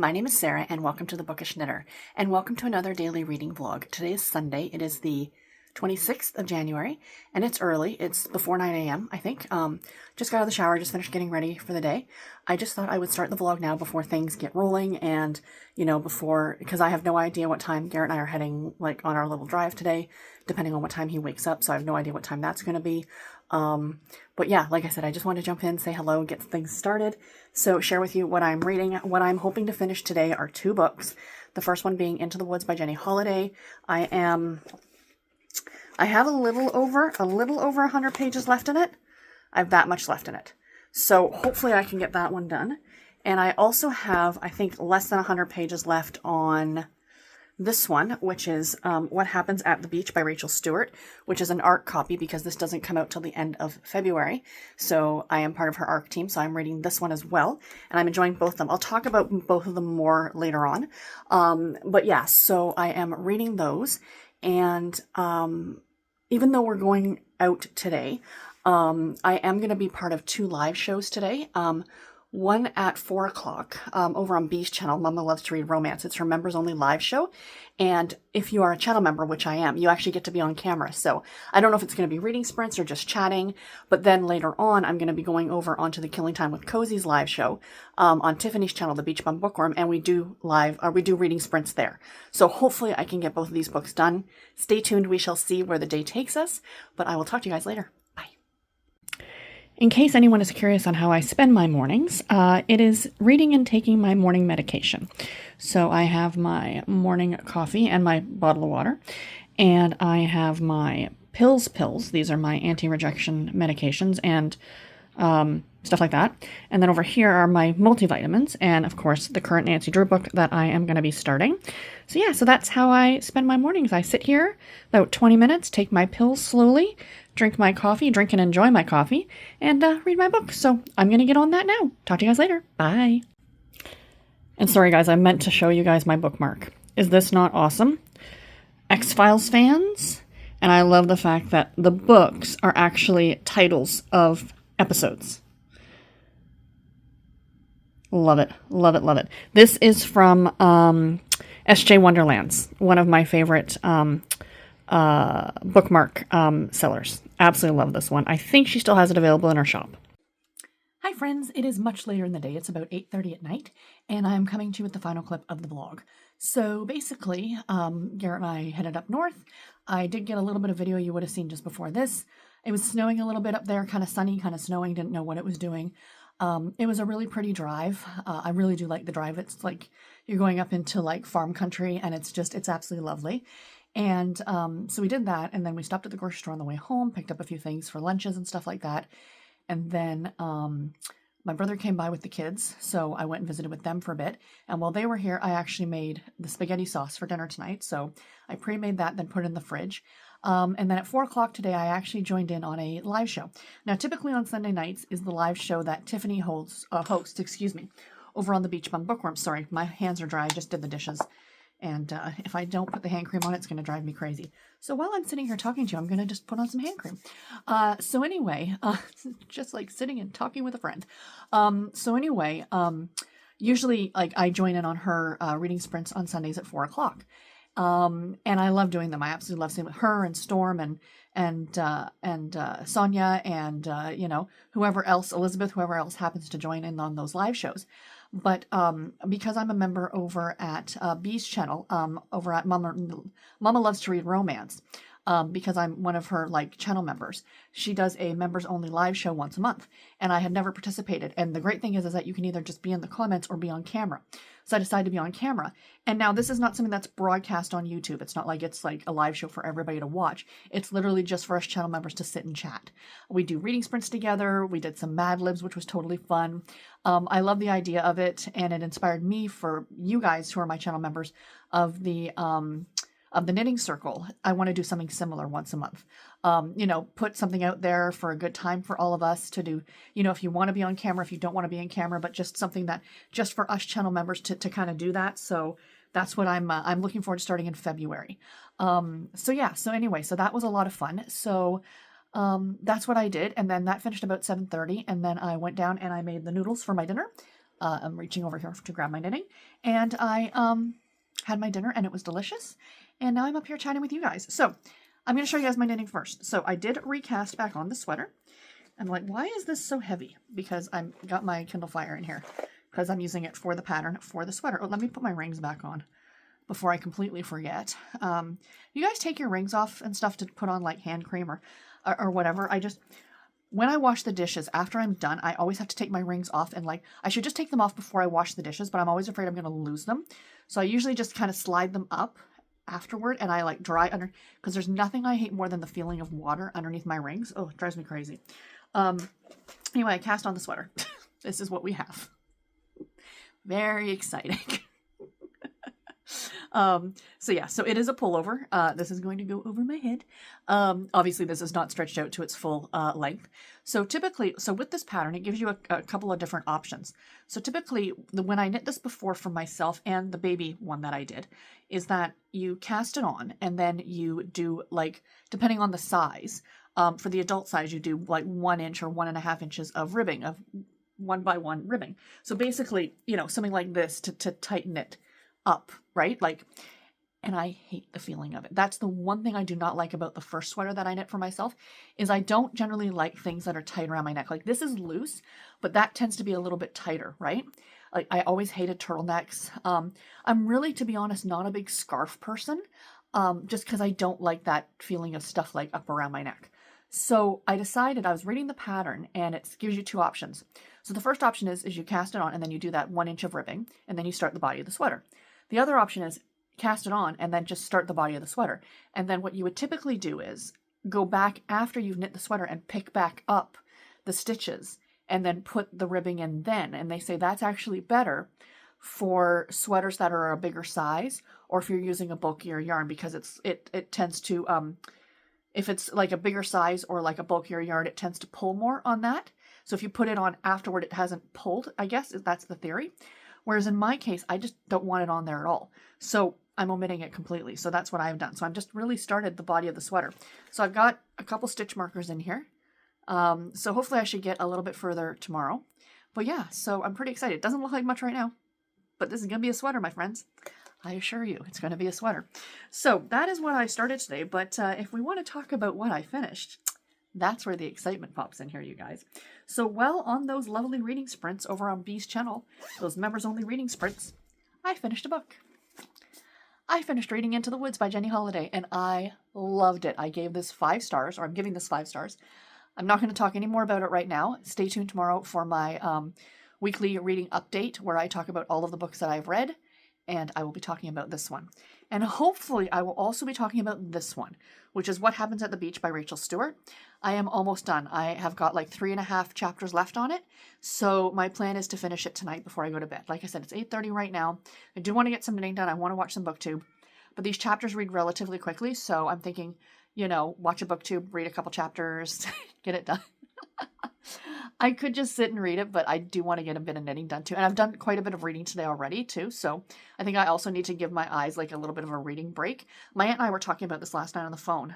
My name is Sarah, and welcome to the Bookish Knitter, and welcome to another daily reading vlog. Today is Sunday. It is the 26th of January, and it's early. It's before 9 a.m., I think. Just got out of the shower, just finished getting ready for the day. I just thought I would start the vlog now before things get rolling, and, because I have no idea what time Garrett and I are heading, on our little drive today, depending on what time he wakes up, so I have no idea what time that's going to be. But yeah, like I said, I just wanted to jump in, say hello, get things started. So share with you what I'm reading. What I'm hoping to finish today are two books. The first one being Into the Woods by Jenny Holiday. I have a little over 100 pages left in it. I have that much left in it. So hopefully I can get that one done. And I also have, I think, less than 100 pages left on this one, which is What Happens at the Beach by Rachel Stewart, which is an ARC copy because this doesn't come out till the end of February. So I am part of her ARC team, so I'm reading this one as well, and I'm enjoying both of them. I'll talk about both of them more later on. But yeah, so I am reading those, and even though we're going out today, I am going to be part of two live shows today. One at 4 o'clock over on B's channel, Mama Loves to Read Romance. It's her members only live show. And if you are a channel member, which I am, you actually get to be on camera. So I don't know if it's going to be reading sprints or just chatting. But then later on, I'm going to be going over onto the Killing Time with Cozy's live show on Tiffany's channel, The Beach Bum Bookworm. And we do reading sprints there. So hopefully I can get both of these books done. Stay tuned. We shall see where the day takes us. But I will talk to you guys later. In case anyone is curious on how I spend my mornings, it is reading and taking my morning medication. So I have my morning coffee and my bottle of water, and I have my pills. These are my anti-rejection medications and stuff like that. And then over here are my multivitamins and, of course, the current Nancy Drew book that I am going to be starting. So yeah, so that's how I spend my mornings. I sit here about 20 minutes, take my pills slowly, drink my coffee, drink and enjoy my coffee, and read my book. So I'm going to get on that now. Talk to you guys later. Bye. And sorry, guys, I meant to show you guys my bookmark. Is this not awesome? X-Files fans? And I love the fact that the books are actually titles of episodes. Love it. Love it. Love it. This is from S.J. Wonderland's, one of my favorite bookmark sellers. Absolutely love this one. I think she still has it available in her shop. Hi friends, it is much later in the day. It's about 8:30 at night, and I'm coming to you with the final clip of the vlog. So basically, Garrett and I headed up north. I did get a little bit of video you would have seen just before this. It was snowing a little bit up there, kind of sunny, kind of snowing, didn't know what it was doing. It was a really pretty drive. I really do like the drive. It's like you're going up into like farm country, and it's absolutely lovely. And so we did that, and then we stopped at the grocery store on the way home, picked up a few things for lunches and stuff like that. And then my brother came by with the kids, so I went and visited with them for a bit. And while they were here, I actually made the spaghetti sauce for dinner tonight. So I pre-made that, then put it in the fridge. And then at 4 o'clock today, I actually joined in on a live show. Now, typically on Sunday nights is the live show that Tiffany hosts, over on the Beach Bum Bookworm. Sorry, my hands are dry. I just did the dishes. And if I don't put the hand cream on, it's going to drive me crazy. So while I'm sitting here talking to you, I'm going to just put on some hand cream. So anyway, just like sitting and talking with a friend. Usually I join in on her reading sprints on Sundays at 4 o'clock. And I love doing them. I absolutely love seeing her and Storm and Sonia and, whoever else, Elizabeth, whoever else happens to join in on those live shows. But because I'm a member over at B's channel, over at Mama Loves to Read Romance, because I'm one of her channel members, she does a members only live show once a month, and I had never participated. And the great thing is that you can either just be in the comments or be on camera. So I decided to be on camera. And now this is not something that's broadcast on YouTube. It's not like it's like a live show for everybody to watch. It's literally just for us channel members to sit and chat. We do reading sprints together. We did some Mad Libs, which was totally fun. I love the idea of it, and it inspired me for you guys who are my channel members of the knitting circle. I want to do something similar once a month. Put something out there for a good time for all of us to do, if you want to be on camera, if you don't want to be on camera, but just something that just for us channel members to kind of do that. So that's what I'm looking forward to starting in February. So that was a lot of fun. So that's what I did. And then that finished about 7:30. And then I went down and I made the noodles for my dinner. I'm reaching over here to grab my knitting, and I had my dinner and it was delicious. And now I'm up here chatting with you guys. So I'm going to show you guys my knitting first. So I did recast back on the sweater. I'm like, why is this so heavy? Because I've got my Kindle Fire in here because I'm using it for the pattern for the sweater. Oh, let me put my rings back on before I completely forget. You guys take your rings off and stuff to put on like hand cream or whatever. When I wash the dishes, after I'm done, I always have to take my rings off, and like, I should just take them off before I wash the dishes, but I'm always afraid I'm going to lose them. So I usually just kind of slide them up afterward, and I like dry under, because there's nothing I hate more than the feeling of water underneath my rings. Oh, it drives me crazy. Anyway, I cast on the sweater. This is what we have. Very exciting. So yeah, so it is a pullover. This is going to go over my head. Obviously this is not stretched out to its full length. So typically, with this pattern, it gives you a couple of different options. So typically, when I knit this before for myself and the baby one that I did, is that you cast it on and then you do, like, depending on the size, for the adult size, you do like 1 inch or 1.5 inches of ribbing, of 1x1 ribbing. So basically, you know, something like this to tighten it up, right? Like, and I hate the feeling of it. That's the one thing I do not like about the first sweater that I knit for myself, is I don't generally like things that are tight around my neck. Like, this is loose, but that tends to be a little bit tighter, right? Like, I always hated turtlenecks. I'm really, to be honest, not a big scarf person, just because I don't like that feeling of stuff like up around my neck. So I decided, I was reading the pattern, and it gives you two options. So the first option is you cast it on and then you do that 1 inch of ribbing, and then you start the body of the sweater. The other option is cast it on and then just start the body of the sweater. And then what you would typically do is go back after you've knit the sweater and pick back up the stitches and then put the ribbing in then. And they say that's actually better for sweaters that are a bigger size, or if you're using a bulkier yarn, because it tends to, if it's like a bigger size or like a bulkier yarn, it tends to pull more on that. So if you put it on afterward, it hasn't pulled, I guess that's the theory. Whereas in my case, I just don't want it on there at all. So I'm omitting it completely. So that's what I've done. So I've just really started the body of the sweater. So I've got a couple stitch markers in here. So hopefully I should get a little bit further tomorrow. But yeah, so I'm pretty excited. It doesn't look like much right now, but this is going to be a sweater, my friends. I assure you, it's going to be a sweater. So that is what I started today. But if we want to talk about what I finished, that's where the excitement pops in here, you guys. So while on those lovely reading sprints over on Bee's channel, those members-only reading sprints, I finished a book. I finished reading Into the Woods by Jenny Holiday, and I loved it. I gave this 5 stars, or I'm giving this 5 stars. I'm not going to talk any more about it right now. Stay tuned tomorrow for my weekly reading update, where I talk about all of the books that I've read, and I will be talking about this one. And hopefully I will also be talking about this one, which is What Happens at the Beach by Rachel Stewart. I am almost done. I have got like 3.5 chapters left on it. So my plan is to finish it tonight before I go to bed. Like I said, it's 8:30 right now. I do want to get some knitting done. I want to watch some BookTube. But these chapters read relatively quickly. So I'm thinking, you know, watch a BookTube, read a couple chapters, get it done. I could just sit and read it, but I do want to get a bit of knitting done too. And I've done quite a bit of reading today already too. So I think I also need to give my eyes like a little bit of a reading break. My aunt and I were talking about this last night on the phone.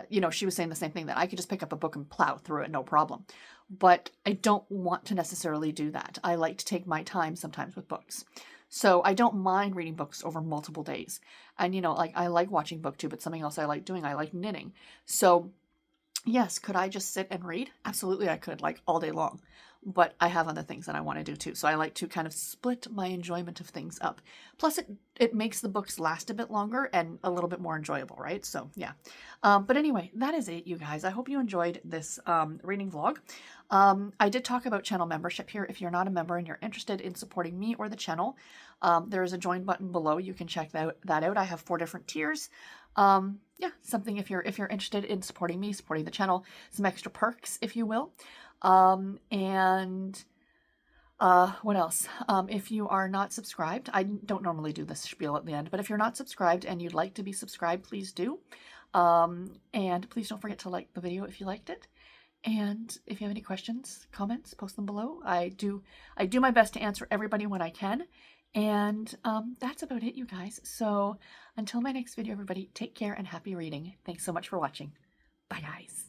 You know, she was saying the same thing, that I could just pick up a book and plow through it, no problem. But I don't want to necessarily do that. I like to take my time sometimes with books. So I don't mind reading books over multiple days. And, you know, like, I like watching BookTube, but something else I like doing, I like knitting. So yes, could I just sit and read? Absolutely I could, like all day long. But I have other things that I want to do too. So I like to kind of split my enjoyment of things up. Plus it makes the books last a bit longer and a little bit more enjoyable, right? So yeah. But anyway, that is it, you guys. I hope you enjoyed this reading vlog. I did talk about channel membership here. If you're not a member and you're interested in supporting me or the channel, there is a join button below. You can check that out. I have 4 different tiers. Yeah, something if you're interested in supporting me, supporting the channel, some extra perks, if you will. What else? If you are not subscribed, I don't normally do this spiel at the end, but if you're not subscribed and you'd like to be subscribed, please do. And please don't forget to like the video if you liked it. And if you have any questions, comments, post them below. I do my best to answer everybody when I can. And that's about it, you guys. So until my next video, everybody, take care and happy reading. Thanks so much for watching. Bye, guys.